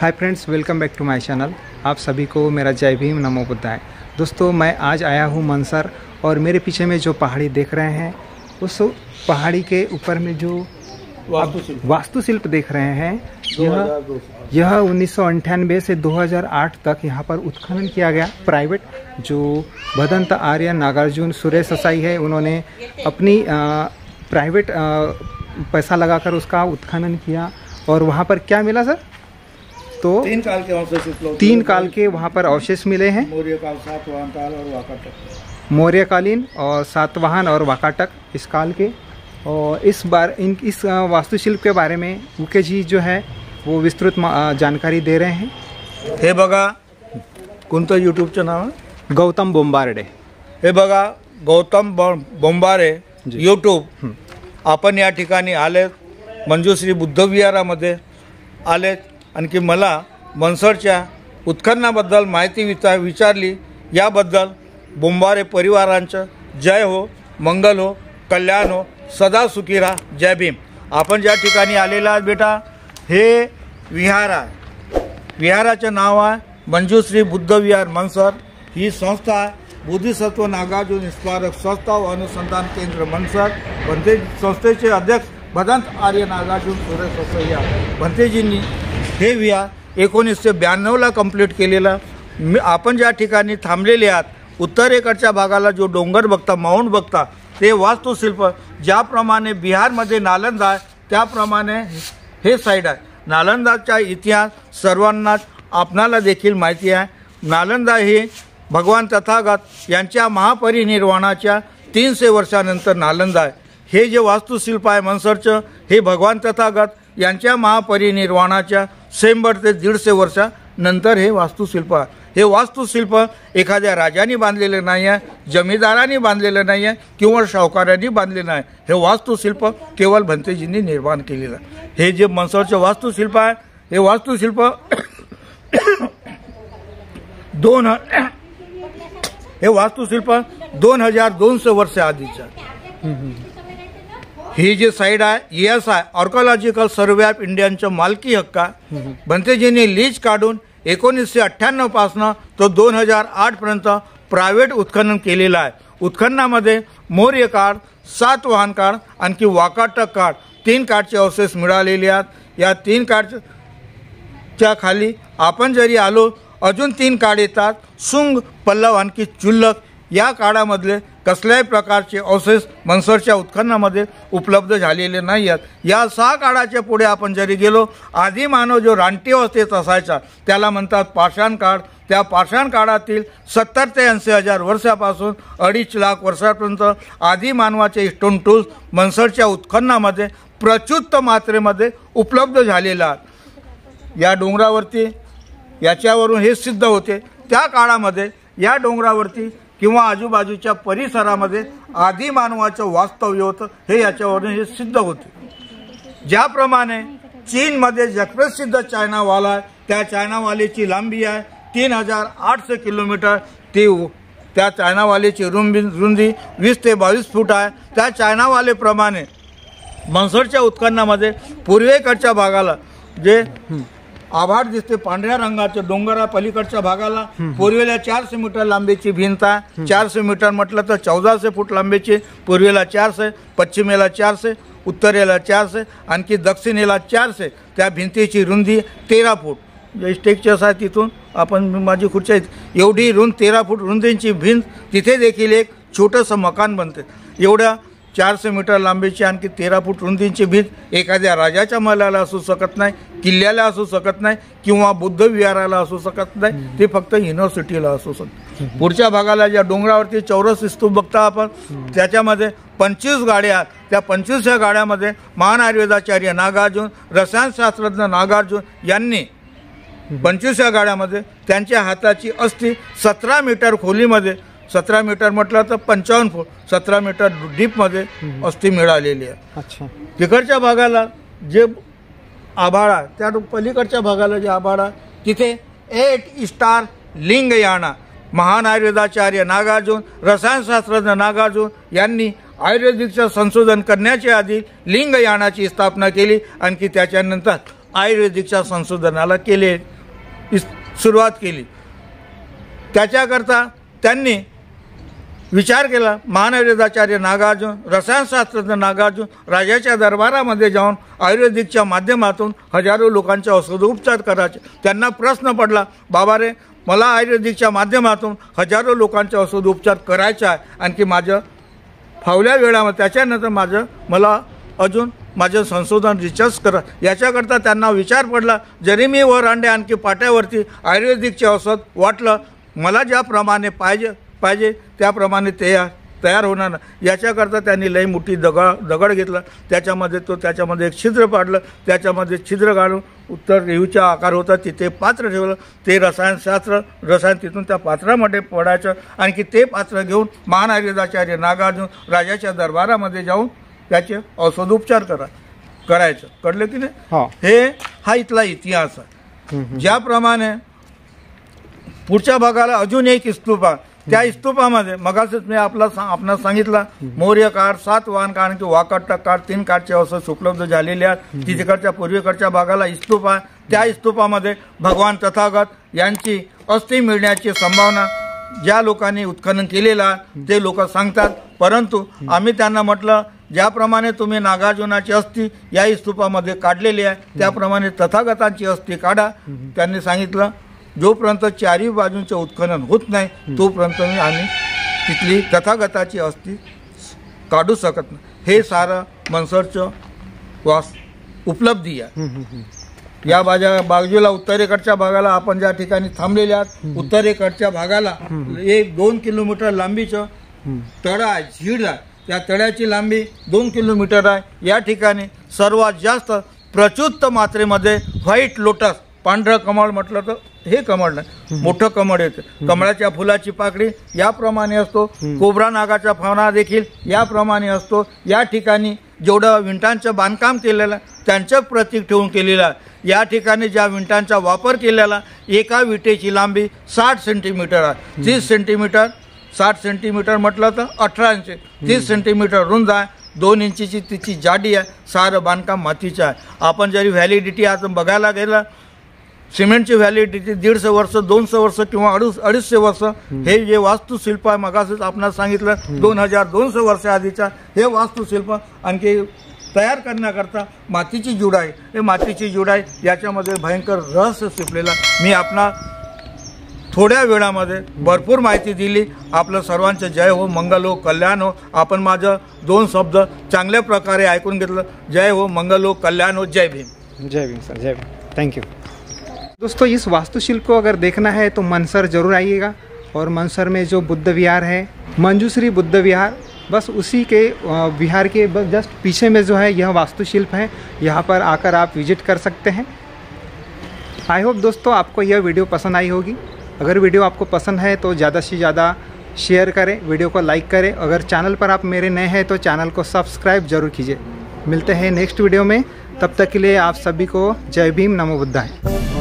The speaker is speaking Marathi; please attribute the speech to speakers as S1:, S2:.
S1: High friends, welcome back to my channel. आप सभी को मेरा जय भीम, नमो बुद्धाय। दोस्तों, मैं आज आया हूँ मनसर और मेरे पीछे में जो पहाड़ी देख रहे हैं उस पहाड़ी के ऊपर में जो वास्तुशिल्प देख रहे हैं, यह 1998 से 2008 तक यहाँ पर उत्खनन किया गया। प्राइवेट जो भदंत आर्य नागार्जुन सुरेश ससाई है, उन्होंने अपनी प्राइवेट पैसा लगाकर उसका उत्खनन किया। और वहाँ पर क्या मिला सर? तो
S2: 3 काल के अवशेष
S1: 3 काल के वहाँ पर अवशेष मिले हैं।
S2: मौर्यकाल, सातवाहन काल और वाकाटक।
S1: मौर्यकालीन और सातवाहन और वाकाटक इस काल के। और इस वास्तुशिल्प के बारे में उके जी जो है वो विस्तृत जानकारी दे रहे हैं।
S2: हे बघा, कोणतं यूट्यूबचं नाव आहे?
S1: गौतम बोंबार्डे।
S2: हे बघा, गौतम बोंबारे यूट्यूब। आपण या ठिकाणी आले, मंजुश्री बुद्ध विहारामध्ये आले। आणखी मला मनसरच्या उत्खननाबद्दल माहिती विचारली। याबद्दल बोंबारे परिवारांचं जय हो, मंगल हो, कल्याण हो, सदा सुखी राहा, जय भीम। आपण ज्या ठिकाणी आलेला आहात बेटा, हे विहार आहे। विहाराचं नाव आहे मंजुश्री बुद्ध विहार मनसर। ही संस्था आहे बोधिसत्व नागार्जुन स्मारक संस्था व अनुसंधान केंद्र मनसर। भंते संस्थेचे अध्यक्ष भदंत आर्य नागार्जुन सुरेश ससाई भंतेजींनी हे विहार 1992ला कंप्लीट केलेला। आपण ज्या ठिकाणी थांबलेले आहात, उत्तरेकडच्या भागाला जो डोंगर बघता, माउंट बघता, ते वास्तुशिल्प ज्याप्रमाणे बिहारमध्ये नालंदा आहे त्याप्रमाणे हे साईड आहे। नालंदाचा इतिहास सर्वांनाच आपणाला देखील माहिती आहे। नालंदा हे भगवान तथागत यांच्या महापरिनिर्वाणाच्या 300 वर्षानंतर नालंदा आहे। हे जे वास्तुशिल्प आहे मनसरचं, हे भगवान तथागत यांच्या महापरिनिर्वाणाच्या 100 ते 150 वर्षानंतर हे वास्तुशिल्प आहे। हे वास्तुशिल्प एखाद्या राजाने बांधलेलं नाही आहे, जमीदारांनी बांधलेलं नाही आहे किंवा सावकारांनी बांधलेलं नाही। हे वास्तुशिल्प केवळ भंतेजींनी निर्माण केलेलं आहे। हे जे मनसरचं वास्तुशिल्प आहे, हे वास्तुशिल्प 2200 वर्ष आधीचं आहे। ही जी साईड आहे ESI आर्किओलॉजिकल सर्वे ऑफ इंडियाचं मालकी हक्क आहे। भंतेजींनी लीज काढून 1998 पासून तो 2008 पर्यंत प्रायव्हेट उत्खनन केलेलं आहे। उत्खननामध्ये मौर्य काळ, सातवाहन काळ आणखी वाकाटक काळ 3 काळचे अवशेष मिळालेले आहेत। या 3 काळच्या खाली आपण जरी आलो, अजून 3 काळ येतात, शुंग, पल्लव आणखी चुल्लक। या काळामधले कसल्याही प्रकारचे अवशेष मनसरच्या उत्खननामध्ये उपलब्ध झालेले नाही आहेत। या 6 काळाच्या पुढे आपण जरी गेलो, आधी मानव जो रानटी अवस्थेत असायचा त्याला म्हणतात पाषाण काळ। त्या पाषाण काळातील 70 ते 80 हजार वर्षापासून 2.5 लाख वर्षापर्यंत आधी मानवाचे स्टोन टूल्स मनसरच्या उत्खननामध्ये प्रचुर मात्रेमध्ये उपलब्ध झालेले आहेत। या डोंगरावरती याच्यावरून हे सिद्ध होते, त्या काळामध्ये या डोंगरावरती किंवा आजूबाजूच्या परिसरामध्ये आदी मानवाचं वास्तव्य होतं, हे याच्यावरून हे सिद्ध होते। ज्याप्रमाणे चीनमध्ये जगप्रसिद्ध चायना वॉल आहे, त्या चायना वॉलची लांबी आहे 3800 किलोमीटर। त्या चायना वॉलची रुंदी 20 ते 22 फूट आहे। त्या चायना वॉलप्रमाणे मनसरच्या उत्खननामध्ये पूर्वेकडच्या भागाला जे आभाळ दिसते, पांढऱ्या रंगाचं डोंगरा पलीकडच्या भागाला पूर्वेला 400 मीटर लांबीची भिंत आहे। 400 मीटर म्हटलं तर 1400 फूट लांबीची। पूर्वेला 400, पश्चिमेला 400, उत्तरेला 400 आणखी दक्षिणेला 400। त्या भिंतीची रुंदी 13 फूट। जे स्टेक्चर्स आहे तिथून आपण माझी खुर्ची एवढी रुंद 13 फूट रुंदीची भिंत, तिथे देखील एक छोटंसं मकान बनते। एवढ्या 400 मीटर लांबीची आणखी 13 फूट रुंदीची भिंत एखाद्या राजाच्या महलाला असू शकत नाही, किल्ल्याला असू शकत नाही किंवा बुद्ध विहाराला असू शकत नाही, ते फक्त युनिव्हर्सिटीला असू शकते। पुढच्या भागाला ज्या डोंगरावरती चौरस स्तूप बघता आपण, त्याच्यामध्ये 25 गाड्या आहेत। त्या 25 गाड्यामध्ये महान आयुर्वेदाचार्य नागार्जुन, रसायनशास्त्रज्ञ नागार्जुन यांनी 25 गाड्यामध्ये त्यांच्या हाताची अस्थि 17 मीटर खोलीमध्ये, 17 मीटर म्हटलं तर 55 फूट, 17 मीटर डीपमध्ये अस्थि मिळालेली आहे।
S1: अच्छा।
S2: तिकडच्या भागाला जे आभाळ आहे, त्या पलीकडच्या भागाला जे आभाळ आहे, तिथे 8 स्टार लिंगयाना महान आयुर्वेदाचार्य नागार्जुन, रसायनशास्त्रज्ञ नागार्जुन यांनी आयुर्वेदिकचं संशोधन करण्याच्या आधी लिंगयानाची स्थापना केली, आणखी त्याच्यानंतर आयुर्वेदिकच्या संशोधनाला केले। सुरुवात केली. त्याच्याकरता त्यांनी विचार केला. महान आयुर्वेदाचार्य नागार्जुन, रसायनशास्त्रज्ञ नागार्जुन राजाच्या दरबारामध्ये जाऊन आयुर्वेदिकच्या माध्यमातून हजारो लोकांचे औषधोपचार करायचे. त्यांना प्रश्न पडला, बाबा रे, मला आयुर्वेदिकच्या माध्यमातून हजारो लोकांचे औषधोपचार करायचा आहे, आणखी माझं फावल्या वेळामध्ये त्याच्यानंतर मला अजून माझं संशोधन रिसर्च करा. याच्याकरता त्यांना विचार पडला, जरी मी वर अंडे आणखी पाट्यावरती आयुर्वेदिकचे औषध वाटलं, मला ज्याप्रमाणे पाहिजे त्याप्रमाणे ते तयार होणार ना. याच्याकरता त्यांनी लई मोठी दगड घेतला. त्याच्यामध्ये एक छिद्र पाडलं. त्याच्यामध्ये छिद्र काढून उत्तर रेऊचा आकार होता तिथे पात्र ठेवलं. ते रसायन तिथून त्या पात्रामध्ये पडायचं. आणखी ते पात्र घेऊन महान आयुर्वेदाचार्य नागार्जुन राजाच्या दरबारामध्ये जाऊन त्याचे औषधोपचार करायचं. कळलं की नाही? हा इथला इतिहास आहे. ज्याप्रमाणे पुढच्या भागाला अजून एक स्तूप आहे. त्या स्तूपामध्ये मगाशीच मी आपणास सांगितलं, मौर्य काळ, सातवाहन काळ आणि वाकाटक काळ, 3 काळचे औषध उपलब्ध झालेले आहेत. तिकडच्या पूर्वेकडच्या भागाला स्तूप आहे. त्या स्तूपामध्ये भगवान तथागत यांची अस्थी मिळण्याची संभावना ज्या लोकांनी उत्खनन केलेलं आहे ते लोक सांगतात. परंतु आम्ही त्यांना म्हटलं, ज्याप्रमाणे तुम्ही नागार्जुनाची अस्थी या स्तूपामध्ये काढलेली आहे त्याप्रमाणे तथागतांची अस्थी काढा. त्यांनी सांगितलं, जोपर्यंत चारही बाजूंचं उत्खनन होत नाही तोपर्यंत आम्ही तिथली तथागताची अस्थी काढू शकत नाही. हे सारं मनसरचं उपलब्धी आहे. या बाजूला उत्तरेकडच्या भागाला आपण ज्या ठिकाणी थांबलेले आहात, उत्तरेकडच्या भागाला 1-2 किलोमीटर लांबीचं तळं आहे, झीड आहे. त्या तळ्याची लांबी 2 किलोमीटर आहे. या ठिकाणी सर्वात जास्त प्रचुत मात्रेमध्ये व्हाईट लोटस, पांढरं कमळ म्हटलं तर हे कमळ नाही, मोठं कमळ येते. कमळाच्या फुलाची पाकळी याप्रमाणे असतो. कोब्रा नागाचा फावना देखील याप्रमाणे असतो. या ठिकाणी जेवढं विंटांचं बांधकाम केलेलं त्यांचं प्रतीक ठेवून केलेलं आहे. या ठिकाणी ज्या विंटांचा वापर केलेला, एका विटेची लांबी 60 सेंटीमीटर आहे. 30 सेंटीमीटर, 60 सेंटीमीटर म्हटलं तर 18 इंच, 30 सेंटीमीटर रुंद आहे. 2 इंचीची तिची जाडी आहे. सारं बांधकाम मातीचं आहे. आपण जरी व्हॅलिडिटी आज बघायला गेलं, सिमेंटची व्हॅलिडिटी 150 वर्ष, 200 वर्ष किंवा 250 वर्ष. हे जे वास्तुशिल्प आहे, मगाशीच आपणास सांगितलं 2200 वर्ष आधीचा हे वास्तुशिल्प आणखी तयार करण्याकरता मातीची जुडाई, हे मातीची जुडाई याच्यामध्ये भयंकर रहस्य शिपलेला. मी आपणा थोड्या वेळामध्ये भरपूर माहिती दिली. आपलं सर्वांचं जय हो, मंगल हो, कल्याण हो. आपण माझं 2 शब्द चांगल्या प्रकारे ऐकून घेतलं. जय हो, मंगल हो, कल्याण हो. जय भीम.
S1: जय भीम सर, जय भीम. Thank you. दोस्तों, इस वास्तुशिल्प को अगर देखना है तो मनसर ज़रूर आइएगा. और मनसर में जो बुद्ध विहार है, मंजूश्री बुद्ध विहार, बस उसी के विहार के बस जस्ट पीछे में जो है यह वास्तुशिल्प है. यहाँ पर आकर आप विजिट कर सकते हैं. आई होप दोस्तों आपको यह वीडियो पसंद आई होगी. अगर वीडियो आपको पसंद है तो ज़्यादा से ज़्यादा शेयर करें, वीडियो को लाइक करें. अगर चैनल पर आप मेरे नए हैं तो चैनल को सब्सक्राइब ज़रूर कीजिए. मिलते हैं नेक्स्ट वीडियो में. तब तक के लिए आप सभी को जय भीम, नमो बुद्धाय.